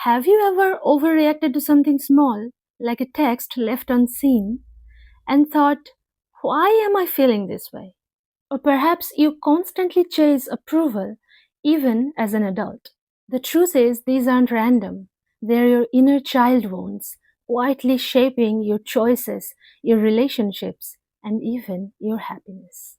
Have you ever overreacted to something small, like a text left unseen, and thought, why am I feeling this way? Or perhaps you constantly chase approval, even as an adult. The truth is, these aren't random. They're your inner child wounds, quietly shaping your choices, your relationships, and even your happiness.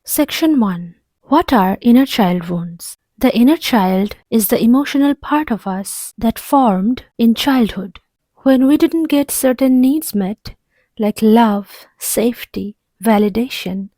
Section 1. What are inner child wounds? The inner child is the emotional part of us that formed in childhood. When we didn't get certain needs met, like love, safety, validation,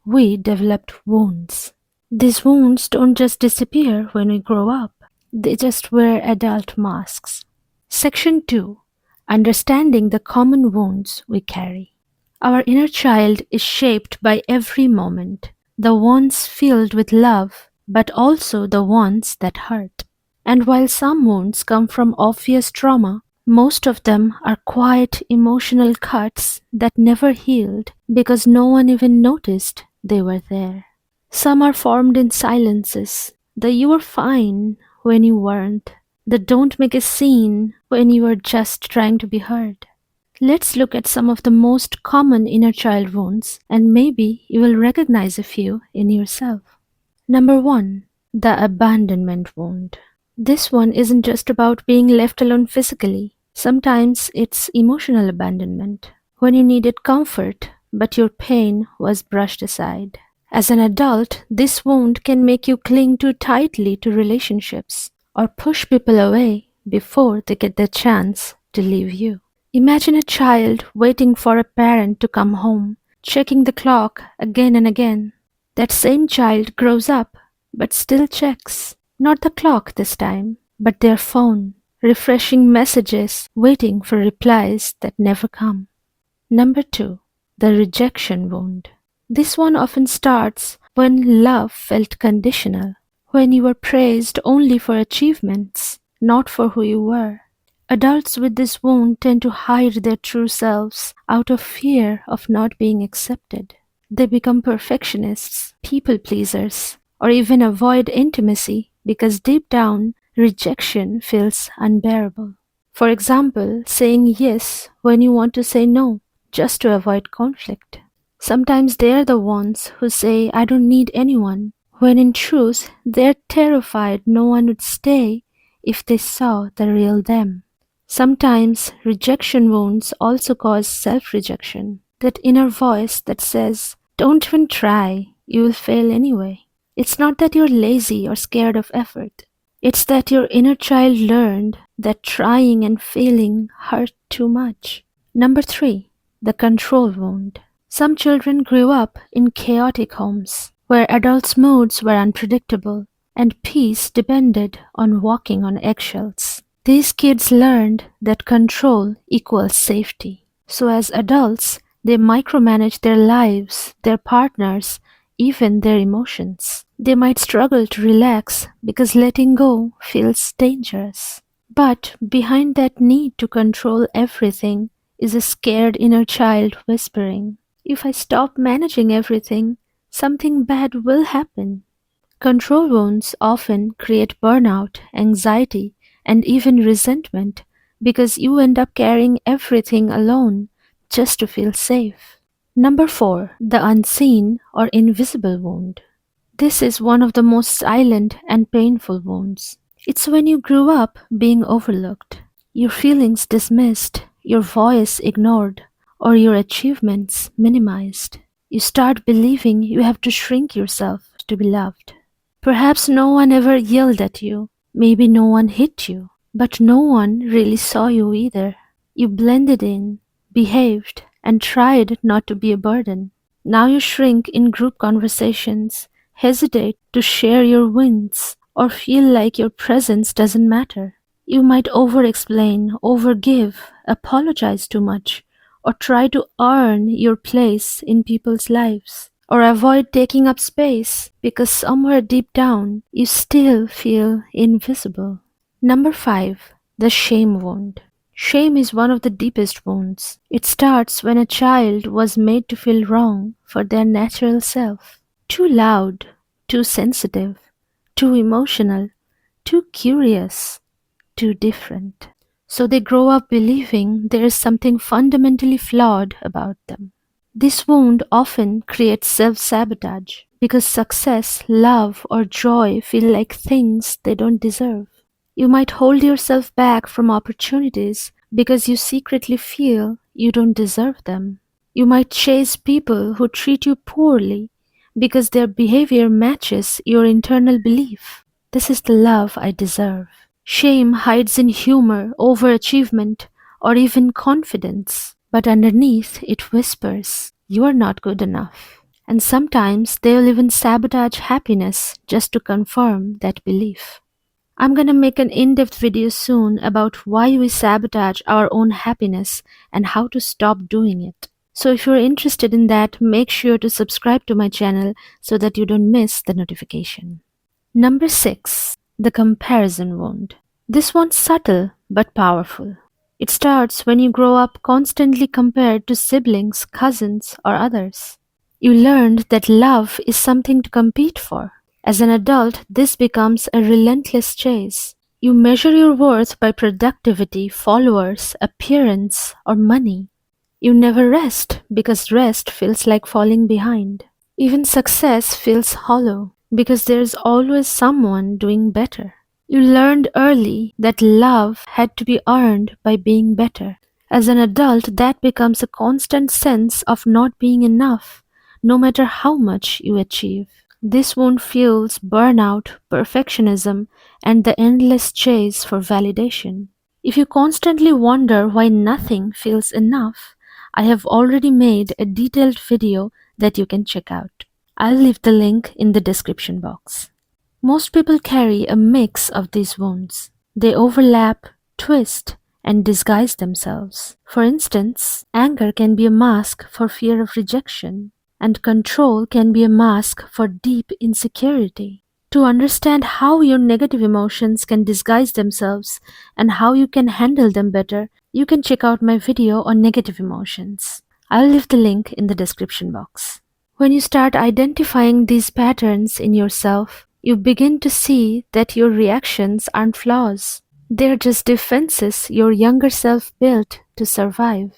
we developed wounds. These wounds don't just disappear when we grow up, they just wear adult masks. Section 2. Understanding the common wounds we carry. Our inner child is shaped by every moment, the ones filled with love, but also the ones that hurt. And while some wounds come from obvious trauma, most of them are quiet emotional cuts that never healed because no one even noticed they were there. Some are formed in silences, the you were fine when you weren't, the don't make a scene when you were just trying to be heard. Let's look at some of the most common inner child wounds, and maybe you will recognize a few in yourself. Number 1. The abandonment wound. This one isn't just about being left alone physically. Sometimes it's emotional abandonment, when you needed comfort, but your pain was brushed aside. As an adult, this wound can make you cling too tightly to relationships or push people away before they get the chance to leave you. Imagine a child waiting for a parent to come home, checking the clock again and again. That same child grows up but still checks, not the clock this time, but their phone, refreshing messages, waiting for replies that never come. Number 2. The rejection wound. This one often starts when love felt conditional, when you were praised only for achievements, not for who you were. Adults with this wound tend to hide their true selves out of fear of not being accepted. They become perfectionists, people pleasers, or even avoid intimacy because deep down, rejection feels unbearable. For example, saying yes when you want to say no, just to avoid conflict. Sometimes they're the ones who say, I don't need anyone, when in truth, they're terrified no one would stay if they saw the real them. Sometimes rejection wounds also cause self-rejection, that inner voice that says, don't even try, you will fail anyway. It's not that you're lazy or scared of effort. It's that your inner child learned that trying and failing hurt too much. Number 3. The control wound. Some children grew up in chaotic homes, where adults' moods were unpredictable, and peace depended on walking on eggshells. These kids learned that control equals safety. So as adults, they micromanage their lives, their partners, even their emotions. They might struggle to relax because letting go feels dangerous. But behind that need to control everything is a scared inner child whispering, if I stop managing everything, something bad will happen. Control wounds often create burnout, anxiety, and even resentment because you end up carrying everything alone just to feel safe. Number 4. The unseen or invisible wound. This is one of the most silent and painful wounds. It's when you grew up being overlooked, your feelings dismissed, your voice ignored, or your achievements minimized. You start believing you have to shrink yourself to be loved. Perhaps no one ever yelled at you, maybe no one hit you, but no one really saw you either. You blended in, behaved, and tried not to be a burden. Now you shrink in group conversations, hesitate to share your wins, or feel like your presence doesn't matter. You might over-explain, overgive, apologize too much, or try to earn your place in people's lives, or avoid taking up space because somewhere deep down you still feel invisible. Number 5. The shame wound. Shame is one of the deepest wounds. It starts when a child was made to feel wrong for their natural self. Too loud, too sensitive, too emotional, too curious. too different. So they grow up believing there is something fundamentally flawed about them. This wound often creates self-sabotage because success, love, or joy feel like things they don't deserve. You might hold yourself back from opportunities because you secretly feel you don't deserve them. You might chase people who treat you poorly because their behavior matches your internal belief. This is the love I deserve. Shame hides in humor, overachievement, or even confidence, but underneath it whispers, "You are not good enough." And sometimes they'll even sabotage happiness just to confirm that belief. I'm gonna make an in-depth video soon about why we sabotage our own happiness and how to stop doing it. So if you're interested in that, make sure to subscribe to my channel so that you don't miss the notification. Number 6. The comparison wound. This one's subtle but powerful. It starts when you grow up constantly compared to siblings, cousins, or others. You learned that love is something to compete for. As an adult, this becomes a relentless chase. You measure your worth by productivity, followers, appearance, or money. You never rest because rest feels like falling behind. Even success feels hollow because there's always someone doing better. You learned early that love had to be earned by being better. As an adult, that becomes a constant sense of not being enough, no matter how much you achieve. This wound fuels burnout, perfectionism, and the endless chase for validation. If you constantly wonder why nothing feels enough, I have already made a detailed video that you can check out. I'll leave the link in the description box. Most people carry a mix of these wounds. They overlap, twist, and disguise themselves. For instance, anger can be a mask for fear of rejection, and control can be a mask for deep insecurity. To understand how your negative emotions can disguise themselves and how you can handle them better, you can check out my video on negative emotions. I'll leave the link in the description box. When you start identifying these patterns in yourself, you begin to see that your reactions aren't flaws. They're just defenses your younger self built to survive.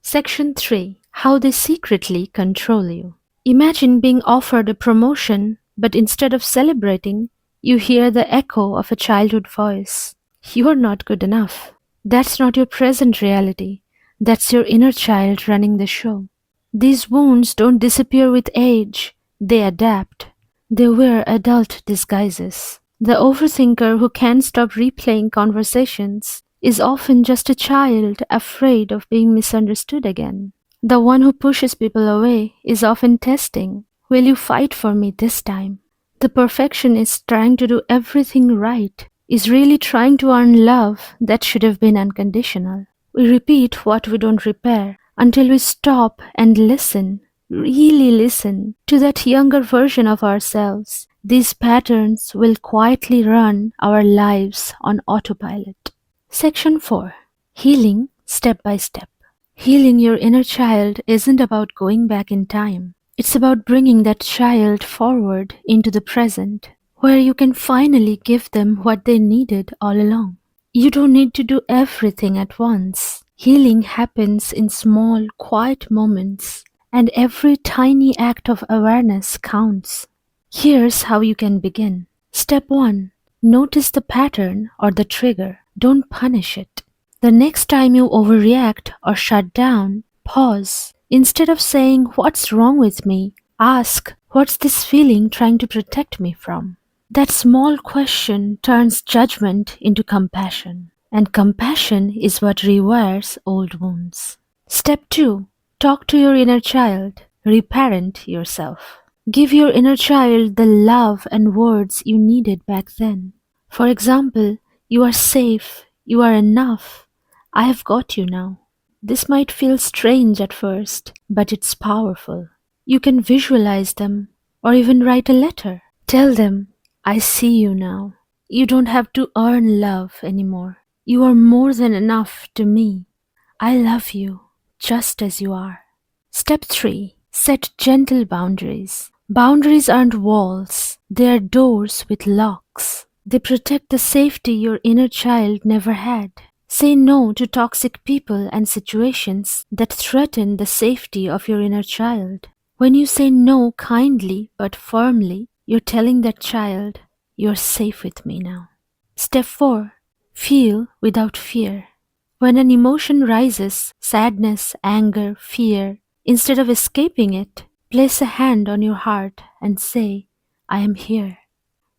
Section 3. How they secretly control you. Imagine being offered a promotion, but instead of celebrating, you hear the echo of a childhood voice. "You're not good enough." That's not your present reality. That's your inner child running the show. These wounds don't disappear with age. They adapt. They wear adult disguises. The overthinker who can't stop replaying conversations is often just a child afraid of being misunderstood again. The one who pushes people away is often testing, "Will you fight for me this time?" The perfectionist trying to do everything right is really trying to earn love that should have been unconditional. We repeat what we don't repair until we stop and listen, really listen, to that younger version of ourselves. These patterns will quietly run our lives on autopilot. Section 4. Healing step by step. Healing your inner child isn't about going back in time. It's about bringing that child forward into the present, where you can finally give them what they needed all along. You don't need to do everything at once. Healing happens in small, quiet moments, and every tiny act of awareness counts. Here's how you can begin. Step 1. Notice the pattern or the trigger. Don't punish it. The next time you overreact or shut down, pause. Instead of saying, "What's wrong with me?" ask, "What's this feeling trying to protect me from?" That small question turns judgment into compassion, and compassion is what rewires old wounds. Step 2. Talk to your inner child. Reparent yourself. Give your inner child the love and words you needed back then. For example, "You are safe, you are enough, I have got you now." This might feel strange at first, but it's powerful. You can visualize them or even write a letter. Tell them, "I see you now. You don't have to earn love anymore. You are more than enough to me. I love you just as you are." Step 3. Set gentle boundaries. Boundaries aren't walls, they are doors with locks. They protect the safety your inner child never had. Say no to toxic people and situations that threaten the safety of your inner child. When you say no kindly but firmly, you're telling that child, you're safe with me now. Step 4. Feel without fear. When an emotion rises, sadness, anger, fear, instead of escaping it, place a hand on your heart and say, I am here.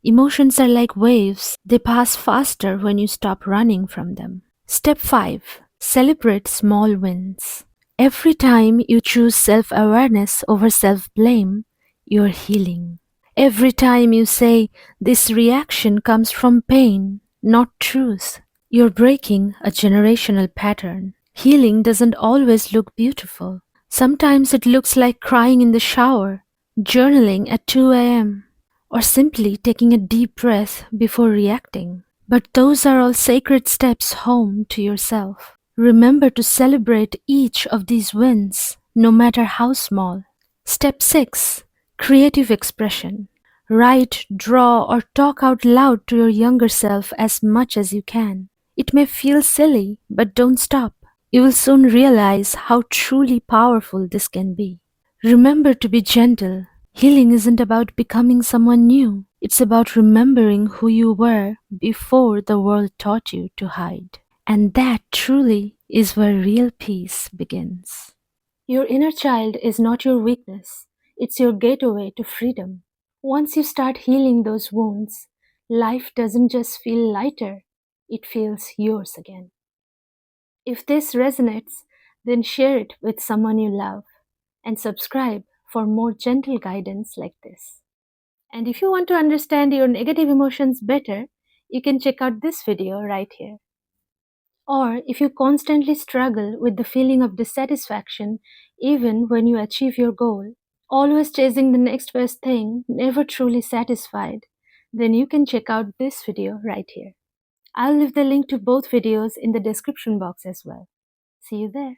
Emotions are like waves, they pass faster when you stop running from them. Step 5. Celebrate small wins. Every time you choose self awareness over self blame, you're healing. Every time you say, this reaction comes from pain, not truth, you're breaking a generational pattern. Healing doesn't always look beautiful. Sometimes it looks like crying in the shower, journaling at 2 a.m., or simply taking a deep breath before reacting. But those are all sacred steps home to yourself. Remember to celebrate each of these wins, no matter how small. Step 6. Creative expression. Write, draw, or talk out loud to your younger self as much as you can. It may feel silly, but don't stop. You will soon realize how truly powerful this can be. Remember to be gentle. Healing isn't about becoming someone new. It's about remembering who you were before the world taught you to hide. And that truly is where real peace begins. Your inner child is not your weakness. It's your gateway to freedom. Once you start healing those wounds, life doesn't just feel lighter, it feels yours again. If this resonates, then share it with someone you love and subscribe for more gentle guidance like this. And if you want to understand your negative emotions better, you can check out this video right here. Or if you constantly struggle with the feeling of dissatisfaction even when you achieve your goal, always chasing the next best thing, never truly satisfied, then you can check out this video right here. I'll leave the link to both videos in the description box as well. See you there.